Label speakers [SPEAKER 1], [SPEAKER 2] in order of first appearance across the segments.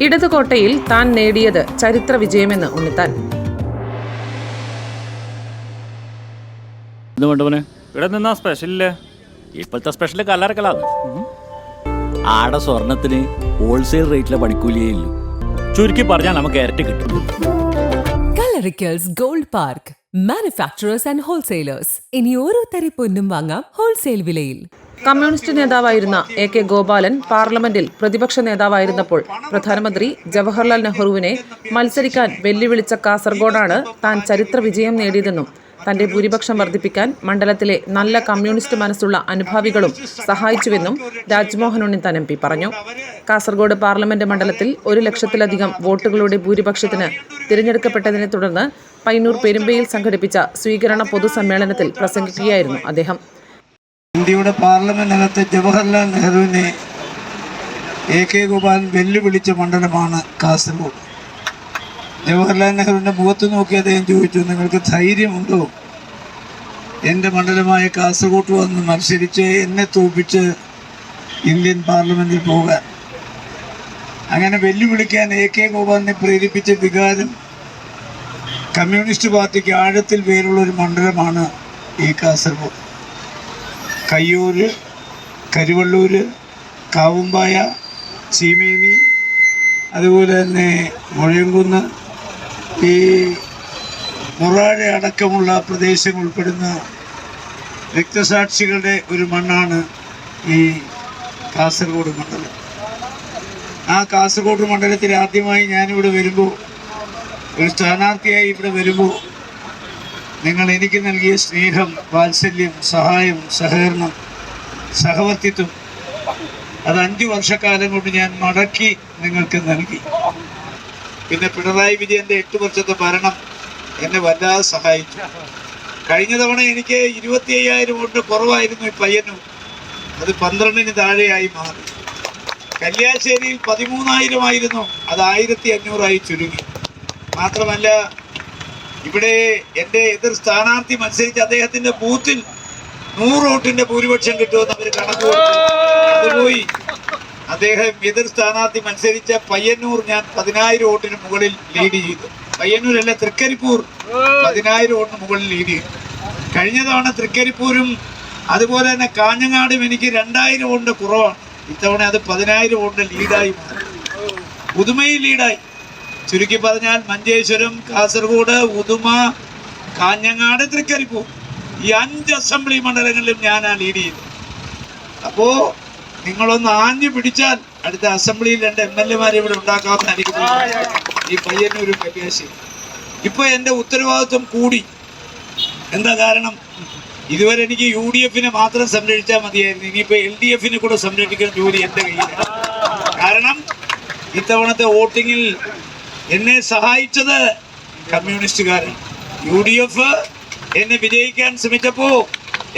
[SPEAKER 1] ഇടതുകോട്ടയിൽ താൻ നേടിയത് ചരിത്ര വിജയമെന്ന് ഉണ്ണിത്താൻ.
[SPEAKER 2] ഇവിടെ നിന്നാ സ്പെഷ്യലില്ലേ?
[SPEAKER 3] ഇപ്പോഴത്തെ സ്പെഷ്യൽ കല്ലറക്കലാണ്. ആടെ സ്വർണത്തിന് ഹോൾസെയിൽ റേറ്റിലെ പണിക്കൂലിയേ ഇല്ലു. ചുരുക്കി പറഞ്ഞാൽ നമുക്ക് ഇരട്ടി കിട്ടും.
[SPEAKER 4] Kallarickals gold park, manufacturers and wholesalers. ഇനി ഓരോ തരി പൊന്നും വാങ്ങാം ഹോൾസെയിൽ വിലയിൽ.
[SPEAKER 1] കമ്മ്യൂണിസ്റ്റ് നേതാവായിരുന്ന AK ഗോപാലൻ പാർലമെന്റിൽ പ്രതിപക്ഷ നേതാവായിരുന്നപ്പോൾ പ്രധാനമന്ത്രി ജവഹർലാൽ നെഹ്റുവിനെ മത്സരിക്കാൻ വെല്ലുവിളിച്ച കാസർഗോഡാണ് താൻ ചരിത്ര വിജയം നേടിയതെന്നും തന്റെ ഭൂരിപക്ഷം വർദ്ധിപ്പിക്കാൻ മണ്ഡലത്തിലെ നല്ല കമ്മ്യൂണിസ്റ്റ് മനസ്സുള്ള അനുഭാവികളും സഹായിച്ചുവെന്നും രാജ്മോഹൻ ഉണ്ണിത്താൻ MP പറഞ്ഞു. കാസർഗോഡ് പാർലമെന്റ് മണ്ഡലത്തിൽ 1 ലക്ഷത്തിലധികം വോട്ടുകളുടെ ഭൂരിപക്ഷത്തിന് തിരഞ്ഞെടുക്കപ്പെട്ടതിനെ തുടർന്ന് പയ്യന്നൂർ പെരുമ്പയിൽ സംഘടിപ്പിച്ച സ്വീകരണ പൊതുസമ്മേളനത്തിൽ പ്രസംഗിക്കുകയായിരുന്നു അദ്ദേഹം.
[SPEAKER 5] ഇന്ത്യയുടെ പാർലമെന്റിനകത്ത് ജവഹർലാൽ നെഹ്റുവിനെ AK ഗോപാലൻ വെല്ലുവിളിച്ച മണ്ഡലമാണ് കാസർഗോഡ്. ജവഹർലാൽ നെഹ്റുവിൻ്റെ മുഖത്ത് നോക്കി അദ്ദേഹം ചോദിച്ചു, നിങ്ങൾക്ക് ധൈര്യമുണ്ടോ എൻ്റെ മണ്ഡലമായ കാസർഗോഡ് വന്ന് മത്സരിച്ച് എന്നെ തോൽപ്പിച്ച് ഇന്ത്യൻ പാർലമെൻറ്റിൽ പോകാൻ? അങ്ങനെ വെല്ലുവിളിക്കാൻ AK ഗോപാലിനെ പ്രേരിപ്പിച്ച വികാരം കമ്മ്യൂണിസ്റ്റ് പാർട്ടിക്ക് ആഴത്തിൽ വേരുള്ളൊരു മണ്ഡലമാണ് ഈ കാസർഗോഡ്. കയ്യൂർ, കരുവള്ളൂർ, കാവുമ്പായ, ചീമേനി, അതുപോലെ തന്നെ മുഴയംകുന്ന്, ഈ മുറാഴ അടക്കമുള്ള പ്രദേശങ്ങൾ ഉൾപ്പെടുന്ന രക്തസാക്ഷികളുടെ ഒരു മണ്ണാണ് ഈ കാസർഗോഡ് മണ്ഡലം. ആ കാസർഗോഡ് മണ്ഡലത്തിൽ ആദ്യമായി ഞാനിവിടെ വരുമ്പോൾ, ഒരു സ്ഥാനാർത്ഥിയായി ഇവിടെ വരുമ്പോൾ, നിങ്ങൾ എനിക്ക് നൽകിയ സ്നേഹം, വാത്സല്യം, സഹായം, സഹകരണം, സഹവർത്തിത്വം അത് 5 വർഷക്കാലം കൊണ്ട് ഞാൻ മടക്കി നിങ്ങൾക്ക് നൽകി. പിന്നെ പിണറായി വിജയൻ്റെ 8 വർഷത്തെ ഭരണം എന്നെ വല്ലാതെ സഹായിച്ചു. കഴിഞ്ഞ തവണ എനിക്ക് 25,000 വോട്ട് കുറവായിരുന്നു ഈ പയ്യന്നൂർ, അത് 12-ന് താഴെയായി മാറി. കല്യാശ്ശേരിയിൽ 13,000 ആയിരുന്നു, അത് 1,500 ചുരുങ്ങി. മാത്രമല്ല, ഇവിടെ എൻ്റെ എതിർ സ്ഥാനാർത്ഥി മത്സരിച്ച് അദ്ദേഹത്തിൻ്റെ ബൂത്തിൽ 100 വോട്ടിൻ്റെ ഭൂരിപക്ഷം കിട്ടുമെന്ന് അവർ കണക്ക് കൊടുത്തു. അതുപോയി. അദ്ദേഹം എതിർ സ്ഥാനാർത്ഥി മത്സരിച്ച പയ്യന്നൂർ ഞാൻ 10,000 വോട്ടിന് മുകളിൽ ലീഡ് ചെയ്തു. പയ്യന്നൂരല്ല, തൃക്കരിപ്പൂർ 10,000 വോട്ടിന് മുകളിൽ ലീഡ് ചെയ്തു. കഴിഞ്ഞ തവണ തൃക്കരിപ്പൂരും അതുപോലെ തന്നെ കാഞ്ഞങ്ങാടും എനിക്ക് 2,000 വോട്ടിൻ്റെ കുറവാണ്. ഇത്തവണ അത് 10,000 വോട്ടിൻ്റെ ലീഡായി മാറി. ഉദുമയിൽ ലീഡായി. ചുരുക്കി പറഞ്ഞാൽ മഞ്ചേശ്വരം, കാസർഗോഡ്, ഉദുമ, കാഞ്ഞങ്ങാട്, തൃക്കരിപ്പൂർ ഈ 5 അസംബ്ലി മണ്ഡലങ്ങളിലും ഞാനാ ലീഡ് ചെയ്തു. അപ്പോൾ നിങ്ങളൊന്ന് ആഞ്ഞു പിടിച്ചാൽ അടുത്ത അസംബ്ലിയിൽ 2 MLA ഇവിടെ ഉണ്ടാക്കാമെന്ന് എനിക്ക് തോന്നുന്നു, ഈ പയ്യന്നൂരും കല്യാശ്ശേരി. ഇപ്പോൾ എൻ്റെ ഉത്തരവാദിത്വം കൂടി. എന്താ കാരണം? ഇതുവരെ എനിക്ക് UDF-നെ മാത്രം സംരക്ഷിച്ചാൽ മതിയായിരുന്നു. ഇനിയിപ്പോൾ LDF-നെ കൂടെ സംരക്ഷിക്കുന്ന ജോലി എൻ്റെ കയ്യിലാണ്. കാരണം ഇത്തവണത്തെ വോട്ടിങ്ങിൽ എന്നെ സഹായിച്ചത് കമ്മ്യൂണിസ്റ്റുകാരാണ്. UDF എന്നെ വിജയിക്കാൻ ശ്രമിച്ചപ്പോൾ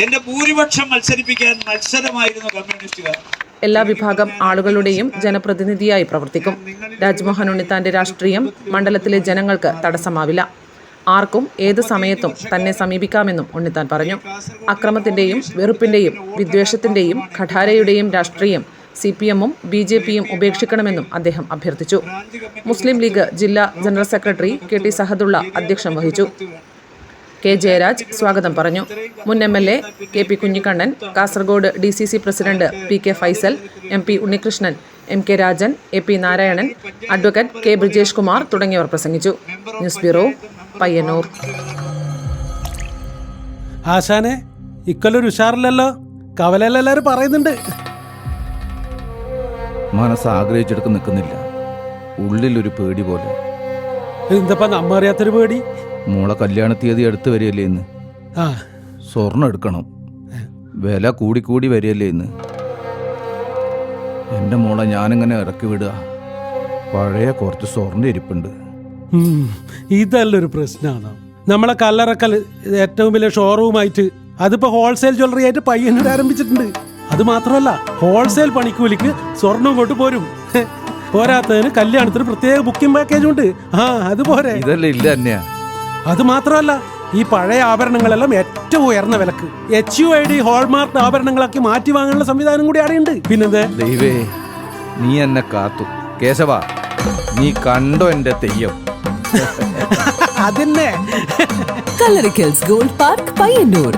[SPEAKER 5] എന്റെ ഭൂരിപക്ഷം മത്സരിപ്പിക്കാൻ മത്സരമായിരുന്നു കമ്മ്യൂണിസ്റ്റുകാർ.
[SPEAKER 1] എല്ലാ വിഭാഗം ആളുകളുടെയും ജനപ്രതിനിധിയായി പ്രവർത്തിക്കും. രാജ്മോഹൻ ഉണ്ണിത്താന്റെ രാഷ്ട്രീയം മണ്ഡലത്തിലെ ജനങ്ങൾക്ക് തടസ്സമാവില്ല. ആർക്കും ഏത് സമയത്തും തന്നെ സമീപിക്കാമെന്നും ഉണ്ണിത്താൻ പറഞ്ഞു. അക്രമത്തിന്റെയും വെറുപ്പിന്റെയും വിദ്വേഷത്തിന്റെയും ഖഠാരയുടെയും രാഷ്ട്രീയം CPM-ഉം BJP-യും ഉപേക്ഷിക്കണമെന്നും അദ്ദേഹം അഭ്യർത്ഥിച്ചു. മുസ്ലിം ലീഗ് ജില്ലാ ജനറൽ സെക്രട്ടറി KT സഹദുള്ള അധ്യക്ഷം വഹിച്ചു. K. ജയരാജ് സ്വാഗതം പറഞ്ഞു. മുൻ MLA KP Kunhikannan, Kasaragod DCC president PK Faisal, MP Unnikrishnan, MK Rajan, AP Narayanan, advocate K. Brijesh Kumar തുടങ്ങിയവർ പ്രസംഗിച്ചു. News bureau, Payyanur.
[SPEAKER 6] ആശാനെ, ഇക്കൊല്ലൊരു ഉഷാറില്ലല്ലോ, കവലെല്ലാരും പറയുന്നുണ്ട്.
[SPEAKER 7] മനസ്സ് ആഗ്രഹിച്ചെടുത്ത് നിൽക്കുന്നില്ല, ഉള്ളിലൊരു പേടി പോലെ.
[SPEAKER 6] എന്തപ്പാ നമ്മ അറിയാത്തൊരു പേടി?
[SPEAKER 7] മോളെ കല്യാണ തീയതി അടുത്ത് വരികയല്ലേ ഇന്ന്. സ്വർണ്ണം എടുക്കണം, വില കൂടി വരികയല്ലേ ഇന്ന്. എൻ്റെ മോളെ ഞാനിങ്ങനെ ഇറക്കി വിടുക, പഴയ കുറച്ച് സ്വർണ്ണം ഇരിപ്പുണ്ട്.
[SPEAKER 6] ഇതല്ലൊരു പ്രശ്നമാണ്. നമ്മളെ കല്ലറക്കൽ ഏറ്റവും വലിയ ഷോറൂമായിട്ട് അതിപ്പോ ഹോൾസെയിൽ ജ്വല്ലറി ആയിട്ട് പയ്യന്നൂർ ആരംഭിച്ചിട്ടുണ്ട്. അത് മാത്രമല്ല, ഹോൾസെയിൽ പണിക്കൂലിക്ക് സ്വർണം കൊണ്ട് പോരും. പോരാത്തതിന് കല്യാണത്തിന് പ്രത്യേക ബുക്കിംഗ് പാക്കേജ് ഉണ്ട്. അതുപോലെ
[SPEAKER 7] ഇതല്ലേ ഇല്ല തന്നെയാ.
[SPEAKER 6] അത് മാത്രമല്ല, ഈ പഴയ ആഭരണങ്ങളെല്ലാം ഏറ്റവും ഉയർന്ന വിലക്ക് HUID ഹോൾമാർക്ക് ആഭരണങ്ങളാക്കി മാറ്റി വാങ്ങാനുള്ള സംവിധാനം കൂടി അവിടെയുണ്ട്. പിന്നെന്താ
[SPEAKER 7] ദൈവേ, നീ എന്നെ കാത്തു. കേശവ, നീ കണ്ടോ എൻ്റെ തെയ്യം?
[SPEAKER 6] അതന്നെ.
[SPEAKER 4] Coloricals Gold Park, Payyanur.